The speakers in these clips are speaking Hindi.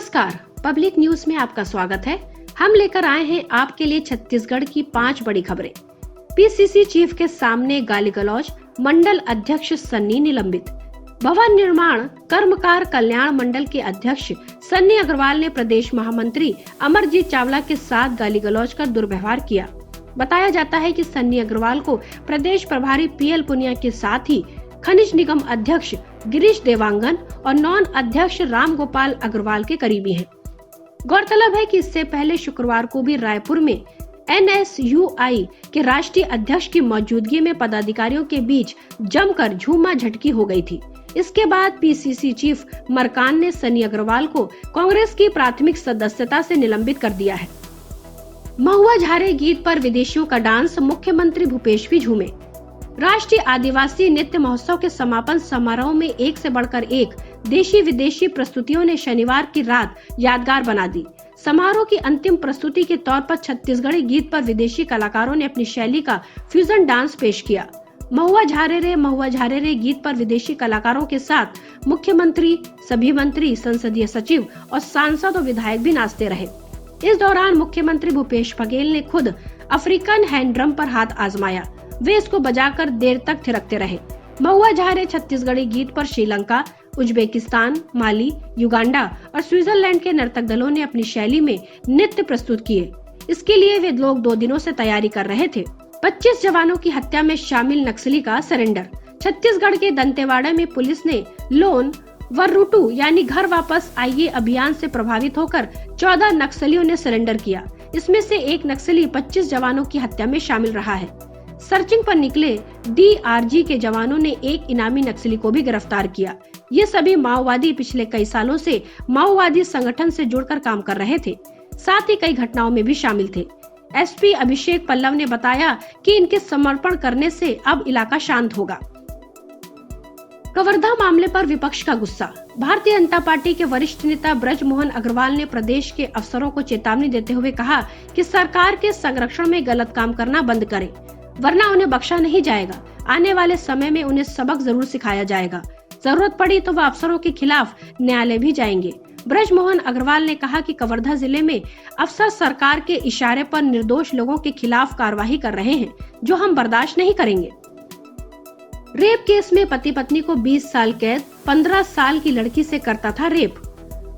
नमस्कार, पब्लिक न्यूज में आपका स्वागत है। हम लेकर आए हैं आपके लिए छत्तीसगढ़ की 5 बड़ी खबरें। पीसीसी चीफ के सामने गाली गलौज, मंडल अध्यक्ष सन्नी निलंबित। भवन निर्माण कर्मकार कल्याण मंडल के अध्यक्ष सन्नी अग्रवाल ने प्रदेश महामंत्री अमरजीत चावला के साथ गाली गलौज कर दुर्व्यवहार किया। बताया जाता है कि सन्नी अग्रवाल को प्रदेश प्रभारी पीएल पुनिया के साथ ही खनिज निगम अध्यक्ष गिरीश देवांगन और नॉन अध्यक्ष राम गोपाल अग्रवाल के करीबी हैं। गौरतलब है कि इससे पहले शुक्रवार को भी रायपुर में एनएसयूआई के राष्ट्रीय अध्यक्ष की मौजूदगी में पदाधिकारियों के बीच जमकर झूमा झटकी हो गई थी। इसके बाद पीसीसी चीफ मरकान ने सन्नी अग्रवाल को कांग्रेस की प्राथमिक सदस्यता से निलंबित कर दिया है। महुआ झारे गीत पर विदेशियों का डांस, मुख्यमंत्री भूपेश भी झूमे। राष्ट्रीय आदिवासी नृत्य महोत्सव के समापन समारोह में एक से बढ़कर एक देशी विदेशी प्रस्तुतियों ने शनिवार की रात यादगार बना दी। समारोह की अंतिम प्रस्तुति के तौर पर छत्तीसगढ़ी गीत पर विदेशी कलाकारों ने अपनी शैली का फ्यूजन डांस पेश किया। महुआ झारे रे गीत पर विदेशी कलाकारों के साथ मुख्यमंत्री, सभी मंत्री, संसदीय सचिव और सांसद और विधायक भी नाचते रहे। इस दौरान मुख्यमंत्री भूपेश बघेल ने खुद अफ्रीकन हैंड ड्रम पर हाथ आजमाया। वे इसको बजाकर देर तक थिरकते रहे। महुआ झारे छत्तीसगढ़ी गीत पर श्रीलंका, उज्बेकिस्तान, माली, युगांडा और स्विट्जरलैंड के नर्तक दलों ने अपनी शैली में नृत्य प्रस्तुत किए। इसके लिए वे लोग 2 दिनों से तैयारी कर रहे थे। 25 जवानों की हत्या में शामिल नक्सली का सरेंडर। छत्तीसगढ़ के दंतेवाड़ा में पुलिस ने लोन वर्रुटू यानी घर वापस आइए अभियान से प्रभावित होकर 14 नक्सलियों ने सरेंडर किया। इसमें से एक नक्सली 25 जवानों की हत्या में शामिल रहा है। सर्चिंग पर निकले डीआरजी के जवानों ने एक इनामी नक्सली को भी गिरफ्तार किया। ये सभी माओवादी पिछले कई सालों से माओवादी संगठन से जुड़कर काम कर रहे थे, साथ ही कई घटनाओं में भी शामिल थे। एसपी अभिषेक पल्लव ने बताया कि इनके समर्पण करने से अब इलाका शांत होगा। कवर्धा मामले पर विपक्ष का गुस्सा। भारतीय जनता पार्टी के वरिष्ठ नेता ब्रजमोहन अग्रवाल ने प्रदेश के अफसरों को चेतावनी देते हुए कहा कि सरकार के संरक्षण में गलत काम करना बंद करें, वरना उन्हें बख्शा नहीं जाएगा। आने वाले समय में उन्हें सबक जरूर सिखाया जाएगा। जरूरत पड़ी तो वह अफसरों के खिलाफ न्यायालय भी जाएंगे। ब्रजमोहन अग्रवाल ने कहा कि कवर्धा जिले में अफसर सरकार के इशारे पर निर्दोष लोगों के खिलाफ कार्रवाई कर रहे हैं, जो हम बर्दाश्त नहीं करेंगे। रेप केस में पति पत्नी को 20 साल कैद, 15 साल की लड़की से करता था रेप।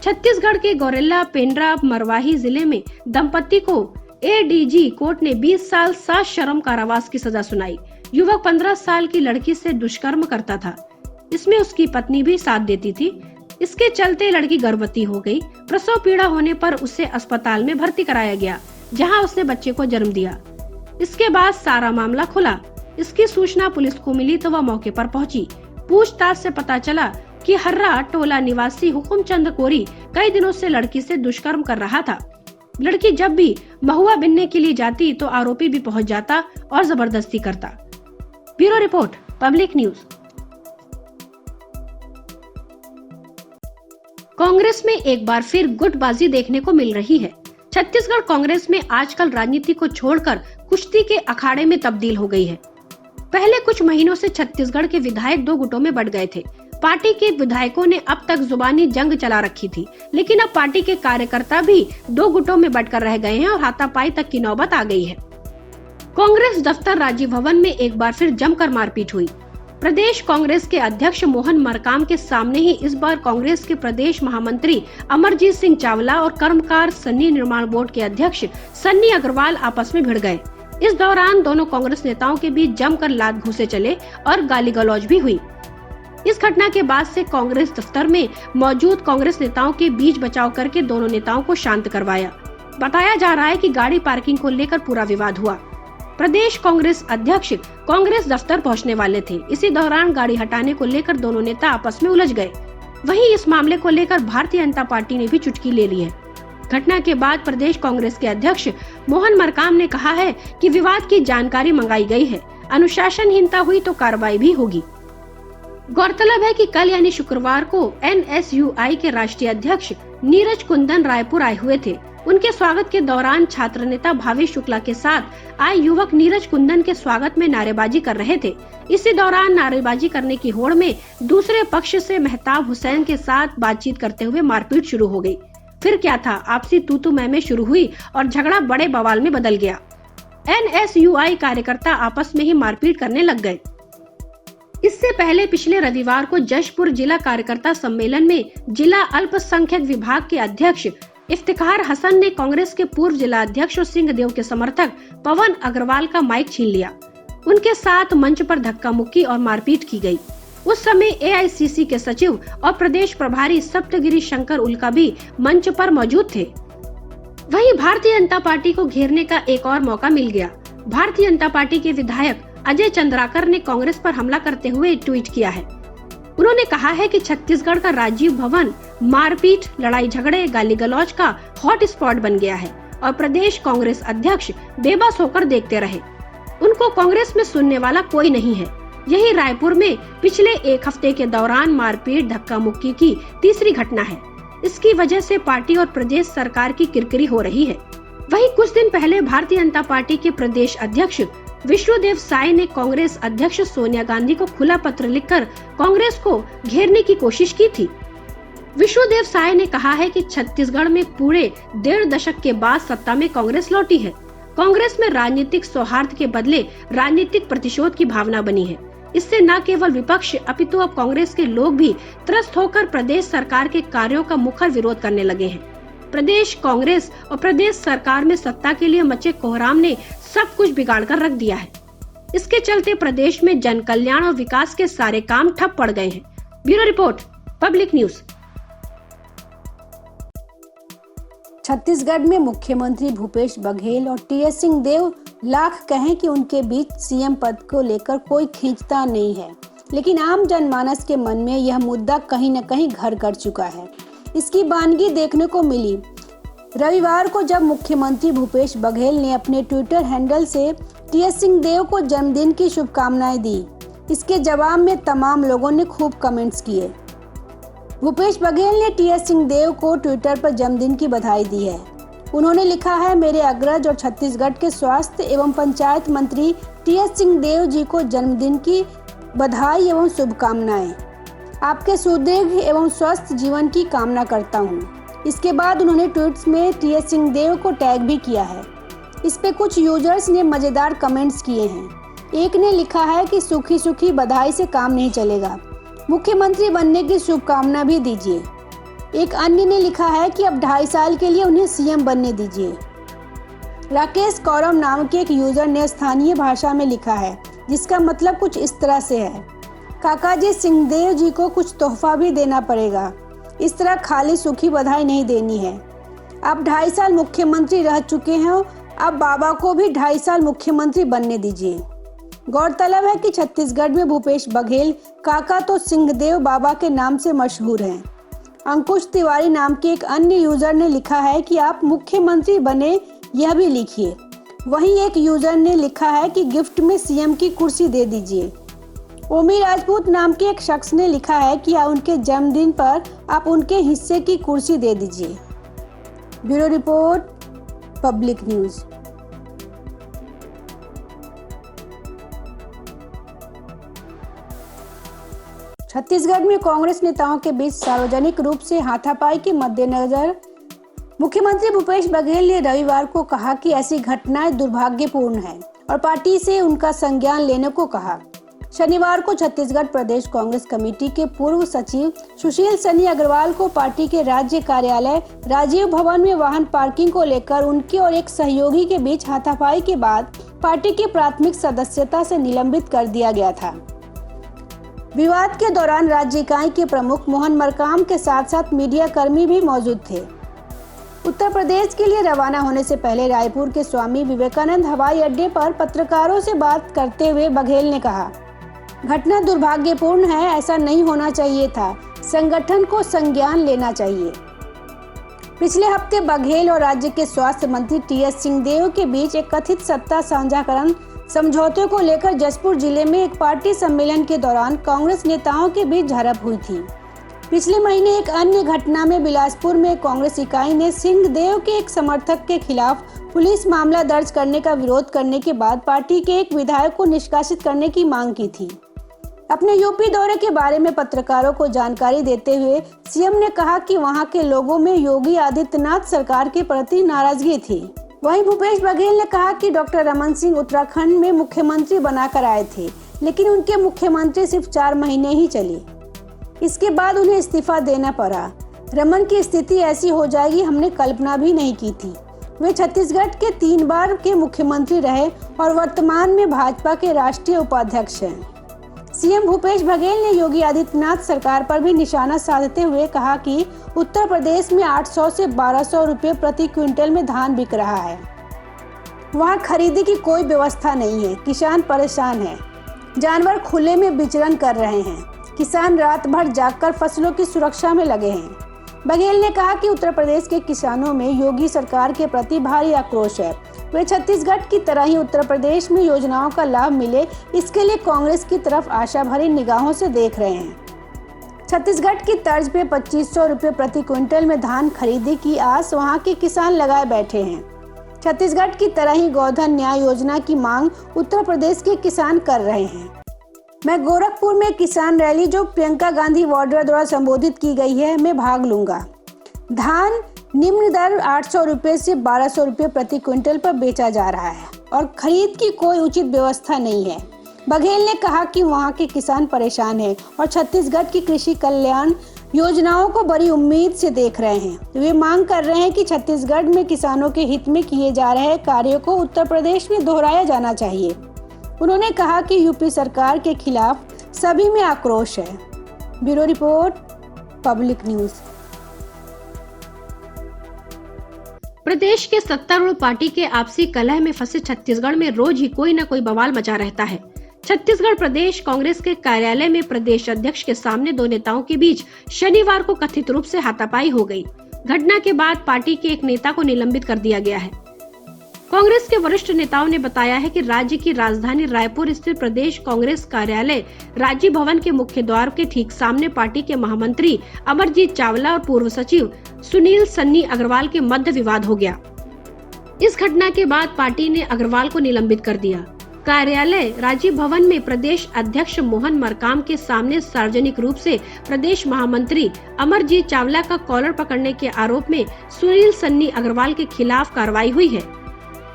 छत्तीसगढ़ के गौरेला पेंड्रा मरवाही जिले में दंपति को एडीजी कोर्ट ने 20 साल सश्रम कारावास की सजा सुनाई। युवक 15 साल की लड़की से दुष्कर्म करता था। इसमें उसकी पत्नी भी साथ देती थी। इसके चलते लड़की गर्भवती हो गई। प्रसव पीड़ा होने पर उसे अस्पताल में भर्ती कराया गया, जहां उसने बच्चे को जन्म दिया। इसके बाद सारा मामला खुला। इसकी सूचना पुलिस को मिली तो वह मौके पर पहुंची। पूछताछ से पता चला कि हर्रा टोला निवासी हुकुमचंद कोरी कई दिनों से लड़की से दुष्कर्म कर रहा था। लड़की जब भी महुआ बिनने के लिए जाती तो आरोपी भी पहुंच जाता और जबरदस्ती करता। Bureau report, public news. Congress में एक बार फिर गुटबाजी देखने को मिल रही है। छत्तीसगढ़ कांग्रेस में आजकल राजनीति को छोड़कर कुश्ती के अखाड़े में तब्दील हो गई है। पहले कुछ महीनों से छत्तीसगढ़ के विधायक 2 गुटों में बंट गए थे। पार्टी के विधायकों ने अब तक जुबानी जंग चला रखी थी, लेकिन अब पार्टी के कार्यकर्ता भी 2 गुटों में बंटकर रह गए हैं और हाथापाई तक की नौबत आ गई है। कांग्रेस दफ्तर राजीव भवन में एक बार फिर जमकर मारपीट हुई। प्रदेश कांग्रेस के अध्यक्ष मोहन मरकाम के सामने ही इस बार कांग्रेस के प्रदेश महामंत्री अमरजीत सिंह चावला और कर्मकार सन्नी निर्माण बोर्ड के अध्यक्ष सन्नी अग्रवाल आपस में भिड़ गए। इस दौरान दोनों कांग्रेस नेताओं के बीच जमकर लात घूंसे चले और गाली गलौज भी हुई। इस घटना के बाद से कांग्रेस दफ्तर में मौजूद कांग्रेस नेताओं के बीच बचाव करके दोनों नेताओं को शांत करवाया। बताया जा रहा है कि गाड़ी पार्किंग को लेकर पूरा विवाद हुआ। प्रदेश कांग्रेस अध्यक्ष कांग्रेस दफ्तर पहुंचने वाले थे। इसी दौरान गाड़ी हटाने को लेकर दोनों नेता आपस में उलझ गए। वहीं इस मामले को लेकर भारतीय जनता पार्टी ने भी चुटकी ले ली है। घटना के बाद प्रदेश कांग्रेस के अध्यक्ष मोहन मरकाम ने कहा है कि विवाद की जानकारी मंगाई गई है, अनुशासनहीनता हुई तो कार्रवाई भी होगी। गौरतलब है कि कल यानी शुक्रवार को एनएसयूआई के राष्ट्रीय अध्यक्ष नीरज कुंदन रायपुर आए हुए थे। उनके स्वागत के दौरान छात्र नेता भावेश शुक्ला के साथ आए युवक नीरज कुंदन के स्वागत में नारेबाजी कर रहे थे। इसी दौरान नारेबाजी करने की होड़ में दूसरे पक्ष से मेहताब हुसैन के साथ बातचीत करते हुए मारपीट शुरू हो गई। फिर क्या था, आपसी तू मैं शुरू हुई और झगड़ा बड़े बवाल में बदल गया। NSUI कार्यकर्ता आपस में ही मारपीट करने लग गए। इससे पहले पिछले रविवार को जशपुर जिला कार्यकर्ता सम्मेलन में जिला अल्पसंख्यक विभाग के अध्यक्ष इफ्तिखार हसन ने कांग्रेस के पूर्व जिला अध्यक्ष और सिंहदेव के समर्थक पवन अग्रवाल का माइक छीन लिया। उनके साथ मंच पर धक्का मुक्की और मारपीट की गई। उस समय AICC के सचिव और प्रदेश प्रभारी सप्तगिरी शंकर उल्का भी मंच पर मौजूद थे। वहीं भारतीय जनता पार्टी को घेरने का एक और मौका मिल गया। भारतीय जनता पार्टी के विधायक अजय चंद्राकर ने कांग्रेस पर हमला करते हुए ट्वीट किया है। उन्होंने कहा है कि छत्तीसगढ़ का राजीव भवन मारपीट, लड़ाई झगड़े, गाली गलौज का हॉट स्पॉट बन गया है और प्रदेश कांग्रेस अध्यक्ष बेबस होकर देखते रहे। उनको कांग्रेस में सुनने वाला कोई नहीं है। यही रायपुर में पिछले एक हफ्ते के दौरान मारपीट, धक्का मुक्की की तीसरी घटना है। इसकी वजह से पार्टी और प्रदेश सरकार की किरकिरी हो रही है। वहीं कुछ दिन पहले भारतीय जनता पार्टी के प्रदेश अध्यक्ष विष्णुदेव साय ने कांग्रेस अध्यक्ष सोनिया गांधी को खुला पत्र लिखकर कांग्रेस को घेरने की कोशिश की थी। विष्णुदेव साय ने कहा है कि छत्तीसगढ़ में पूरे 1.5 दशक के बाद सत्ता में कांग्रेस लौटी है। कांग्रेस में राजनीतिक सौहार्द के बदले राजनीतिक प्रतिशोध की भावना बनी है। इससे न केवल विपक्ष अपितु अब कांग्रेस के लोग भी त्रस्त होकर प्रदेश सरकार के कार्यों का मुखर विरोध करने लगे हैं। प्रदेश कांग्रेस और प्रदेश सरकार में सत्ता के लिए मचे कोहराम ने सब कुछ बिगाड़ कर रख दिया है। इसके चलते प्रदेश में जन कल्याण और विकास के सारे काम ठप पड़ गए हैं। Bureau report, public news. Chhattisgarh में मुख्यमंत्री भूपेश बघेल और TS सिंहदेव लाख कहें कि उनके बीच CM पद को लेकर कोई खींचतान नहीं है, लेकिन आम जनमानस के मन में यह मुद्दा कहीं न कहीं घर कर चुका है। इसकी बानगी देखने को मिली रविवार को, जब मुख्यमंत्री भूपेश बघेल ने अपने ट्विटर हैंडल से TS सिंहदेव को जन्मदिन की शुभकामनाएं दी। इसके जवाब में तमाम लोगों ने खूब कमेंट्स किए। भूपेश बघेल ने TS सिंहदेव को ट्विटर पर जन्मदिन की बधाई दी है। उन्होंने लिखा है, मेरे अग्रज और छत्तीसगढ़ के स्वास्थ्य एवं पंचायत मंत्री TS सिंहदेव जी को जन्मदिन की बधाई एवं शुभकामनाएं। आपके सुदीर्घ एवं स्वस्थ जीवन की कामना करता हूं। इसके बाद उन्होंने ट्वीट्स में TS सिंहदेव को टैग भी किया है। इस पे कुछ यूजर्स ने मजेदार कमेंट्स किए हैं। एक ने लिखा है कि सूखी सूखी बधाई से काम नहीं चलेगा, मुख्यमंत्री बनने की शुभकामना भी दीजिए। एक अन्य ने लिखा है कि अब 2.5 साल के लिए उन्हें CM बनने दीजिए। राकेश कौरव नाम के एक यूजर ने स्थानीय भाषा में लिखा है, जिसका मतलब कुछ इस तरह से है, काका जी सिंहदेव जी को कुछ तोहफा भी देना पड़ेगा। इस तरह खाली सूखी बधाई नहीं देनी है। अब 2.5 साल मुख्यमंत्री रह चुके हैं, अब बाबा को भी 2.5 साल मुख्यमंत्री बनने दीजिए। गौरतलब है कि छत्तीसगढ़ में भूपेश बघेल काका तो सिंहदेव बाबा के नाम से मशहूर हैं। अंकुश तिवारी नाम के एक अन्य यूजर ने लिखा है कि आप मुख्यमंत्री बने, यह भी लिखिए। वहीं एक यूजर ने लिखा है कि गिफ्ट में CM की कुर्सी दे दीजिए। ओमी राजपूत नाम के एक शख्स ने लिखा है कि उनके जन्मदिन पर आप उनके हिस्से की कुर्सी दे दीजिए। Bureau report, public news. Chhattisgarh में कांग्रेस नेताओं के बीच सार्वजनिक रूप से हाथापाई के मद्देनजर मुख्यमंत्री भूपेश बघेल ने रविवार को कहा कि ऐसी घटनाएं दुर्भाग्यपूर्ण है और पार्टी से उनका संज्ञान लेने को कहा। शनिवार को छत्तीसगढ़ प्रदेश कांग्रेस कमेटी के पूर्व सचिव सुशील सनी अग्रवाल को पार्टी के राज्य कार्यालय राजीव भवन में वाहन पार्किंग को लेकर उनके और एक सहयोगी के बीच हाथापाई के बाद पार्टी की प्राथमिक सदस्यता से निलंबित कर दिया गया था। विवाद के दौरान राज्य इकाई के प्रमुख मोहन मरकाम के साथ साथ मीडिया कर्मी भी मौजूद थे। उत्तर प्रदेश के लिए रवाना होने से पहले रायपुर के स्वामी विवेकानंद हवाई अड्डे पर पत्रकारों से बात करते हुए बघेल ने कहा, घटना दुर्भाग्यपूर्ण है, ऐसा नहीं होना चाहिए था, संगठन को संज्ञान लेना चाहिए। पिछले हफ्ते बघेल और राज्य के स्वास्थ्य मंत्री TS सिंहदेव के बीच एक कथित सत्ता साझाकरण समझौते को लेकर जशपुर जिले में एक पार्टी सम्मेलन के दौरान कांग्रेस नेताओं के बीच झड़प हुई थी। पिछले महीने एक अन्य घटना में बिलासपुर में कांग्रेस इकाई ने सिंहदेव के एक समर्थक के खिलाफ पुलिस मामला दर्ज करने का विरोध करने के बाद पार्टी के एक विधायक को निष्कासित करने की मांग की थी। अपने यूपी दौरे के बारे में पत्रकारों को जानकारी देते हुए सीएम ने कहा कि वहां के लोगों में योगी आदित्यनाथ सरकार के प्रति नाराजगी थी। वहीं भूपेश बघेल ने कहा कि डॉक्टर रमन सिंह उत्तराखंड में मुख्यमंत्री बनाकर आए थे, लेकिन उनके मुख्यमंत्री सिर्फ 4 महीने ही चली। इसके बाद उन्हें इस्तीफा देना पड़ा। रमन की स्थिति ऐसी हो जाएगी हमने कल्पना भी नहीं की थी। वे छत्तीसगढ़ के 3 बार के मुख्यमंत्री रहे और वर्तमान में भाजपा के राष्ट्रीय उपाध्यक्ष हैं। सीएम भूपेश बघेल ने योगी आदित्यनाथ सरकार पर भी निशाना साधते हुए कहा कि उत्तर प्रदेश में 800 से 1200 रुपए प्रति क्विंटल में धान बिक रहा है। वहां खरीदी की कोई व्यवस्था नहीं है। किसान परेशान है। जानवर खुले में विचरण कर रहे हैं। किसान रात भर जागकर फसलों की सुरक्षा में लगे हैं। बघेल ने कहा कि उत्तर प्रदेश के किसानों में योगी सरकार के प्रति भारी आक्रोश है। वे छत्तीसगढ़ की तरह ही उत्तर प्रदेश में योजनाओं का लाभ मिले, इसके लिए कांग्रेस की तरफ आशा भरी निगाहों से देख रहे हैं। छत्तीसगढ़ की तर्ज पे 2500 रुपए प्रति क्विंटल में धान खरीदी की आस वहां के किसान लगाए बैठे हैं। छत्तीसगढ़ की तरह ही गोधन न्याय योजना की मांग उत्तर प्रदेश के किसान कर रहे हैं। मैं गोरखपुर में किसान रैली जो प्रियंका गांधी वाड्रा द्वारा संबोधित की गई है, मैं भाग लूंगा। धान निम्न दर 800 रुपए से 1200 रुपए प्रति क्विंटल पर बेचा जा रहा है और खरीद की कोई उचित व्यवस्था नहीं है। बघेल ने कहा कि वहां के किसान परेशान हैं और छत्तीसगढ़ की कृषि कल्याण योजनाओं को बड़ी उम्मीद से देख रहे हैं। वे मांग कर रहे हैं कि छत्तीसगढ़ में किसानों के हित में किए जा रहे कार्यों को उत्तर प्रदेश में दोहराया जाना चाहिए। उन्होंने कहा कि यूपी सरकार के खिलाफ सभी में आक्रोश है। Bureau report, public news. प्रदेश के सत्तारूढ़ पार्टी के आपसी कलह में फंसे छत्तीसगढ़ में रोज ही कोई न कोई बवाल मचा रहता है। छत्तीसगढ़ प्रदेश कांग्रेस के कार्यालय में प्रदेश अध्यक्ष के सामने 2 नेताओं के बीच शनिवार को कथित रूप से हाथापाई हो गई। घटना के बाद पार्टी के एक नेता को निलंबित कर दिया गया है। कांग्रेस के वरिष्ठ नेताओं ने बताया है कि राज्य की राजधानी रायपुर स्थित प्रदेश कांग्रेस कार्यालय राजीव भवन के मुख्य द्वार के ठीक सामने पार्टी के महामंत्री अमरजीत चावला और पूर्व सचिव सुनील सन्नी अग्रवाल के मध्य विवाद हो गया। इस घटना के बाद पार्टी ने अग्रवाल को निलंबित कर दिया। कार्यालय राजीव भवन में प्रदेश अध्यक्ष मोहन मरकाम के सामने सार्वजनिक रूप से प्रदेश महामंत्री अमरजीत चावला का कॉलर पकड़ने के आरोप में सुनील सन्नी अग्रवाल के खिलाफ कार्रवाई हुई है।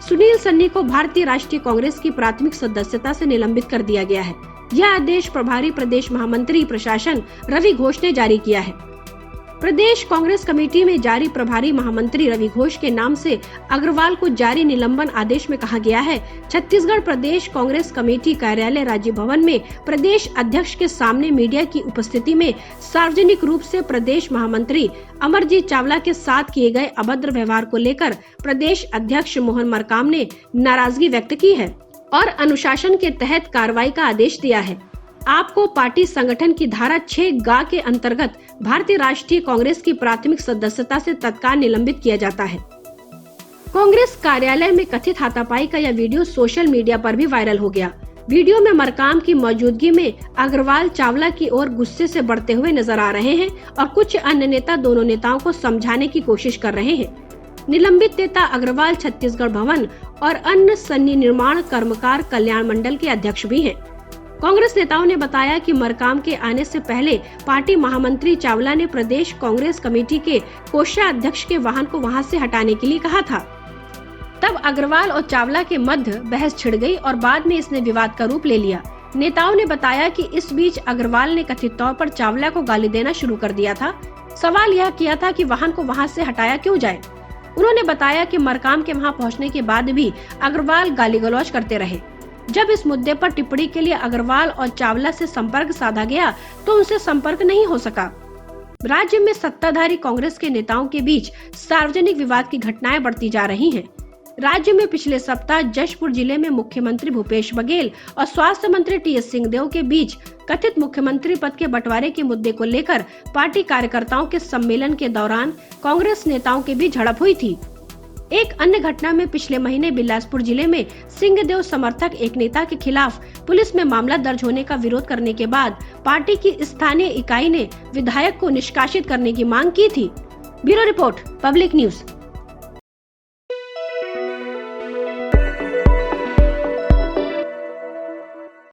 सुनील सन्नी को भारतीय राष्ट्रीय कांग्रेस की प्राथमिक सदस्यता से निलंबित कर दिया गया है। यह आदेश प्रभारी प्रदेश महामंत्री प्रशासन रवि घोष ने जारी किया है। प्रदेश कांग्रेस कमेटी में जारी प्रभारी महामंत्री रवि घोष के नाम से अग्रवाल को जारी निलंबन आदेश में कहा गया है, छत्तीसगढ़ प्रदेश कांग्रेस कमेटी कार्यालय राजीव भवन में प्रदेश अध्यक्ष के सामने मीडिया की उपस्थिति में सार्वजनिक रूप से प्रदेश महामंत्री अमरजीत चावला के साथ किए गए अभद्र व्यवहार को लेकर प्रदेश अध्यक्ष मोहन मरकाम ने नाराजगी व्यक्त की है और अनुशासन के तहत कार्रवाई का आदेश दिया है। आपको पार्टी संगठन की धारा 6 के अंतर्गत भारतीय राष्ट्रीय कांग्रेस की प्राथमिक सदस्यता से तत्काल निलंबित किया जाता है। कांग्रेस कार्यालय में कथित हाथापाई का यह वीडियो सोशल मीडिया पर भी वायरल हो गया। वीडियो में मरकाम की मौजूदगी में अग्रवाल चावला की ओर गुस्से से बढ़ते हुए नजर आ रहे हैं और कुछ अन्य नेता दोनों नेताओं को समझाने की कोशिश कर रहे हैं। निलंबित नेता अग्रवाल छत्तीसगढ़ भवन और अन्य सन्नी निर्माण कर्मकार कल्याण मंडल के अध्यक्ष भी हैं। कांग्रेस नेताओं ने बताया कि मरकाम के आने से पहले पार्टी महामंत्री चावला ने प्रदेश कांग्रेस कमेटी के कोषाध्यक्ष के वाहन को वहां से हटाने के लिए कहा था। तब अग्रवाल और चावला के मध्य बहस छिड़ गई और बाद में इसने विवाद का रूप ले लिया। नेताओं ने बताया कि इस बीच अग्रवाल ने कथित तौर पर चावला को गाली देना शुरू कर दिया था। सवाल यह किया था कि वाहन को वहां से हटाया क्यों जाए। उन्होंने बताया कि मरकाम के वहां पहुंचने के बाद भी अग्रवाल गाली गलौज करते रहे। जब इस मुद्दे पर टिप्पणी के लिए अग्रवाल और चावला से संपर्क साधा गया तो उनसे संपर्क नहीं हो सका। राज्य में सत्ताधारी कांग्रेस के नेताओं के बीच सार्वजनिक विवाद की घटनाएं बढ़ती जा रही हैं। राज्य में पिछले सप्ताह जशपुर जिले में मुख्यमंत्री भूपेश बघेल और स्वास्थ्य मंत्री टी.एस. सिंहदेव के बीच कथित मुख्यमंत्री पद के बंटवारे के मुद्दे को लेकर पार्टी कार्यकर्ताओं के सम्मेलन के दौरान कांग्रेस नेताओं के बीच झड़प हुई थी। एक अन्य घटना में पिछले महीने बिलासपुर जिले में सिंहदेव समर्थक एक नेता के खिलाफ पुलिस में मामला दर्ज होने का विरोध करने के बाद पार्टी की स्थानीय इकाई ने विधायक को निष्कासित करने की मांग की थी। Bureau report, public news.